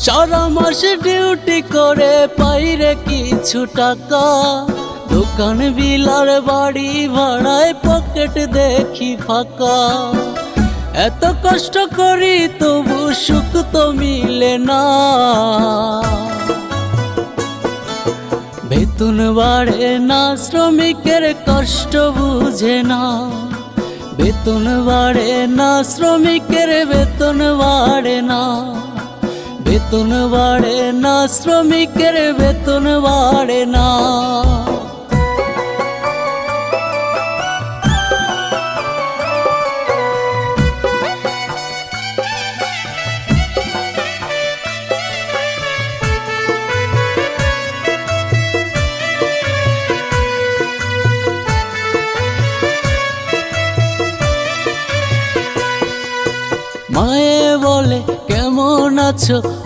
সারা মাস duty করে পাইরে কিছু টাকা, দোকান বিলার বাড়ি ভাড়ায় পকেট দেখি ফাঁকা। এত কষ্ট করি তবু সুখ তো মিলে না, বেতন বাড়ে না শ্রমিকের কষ্ট বুঝে না। বেতন বাড়ে না শ্রমিকের বেতন বাড়ে না, বেতন বাড়ে না শ্রমিকের বেতন বাড়ে না। মায়ে বলে কেমন আছো,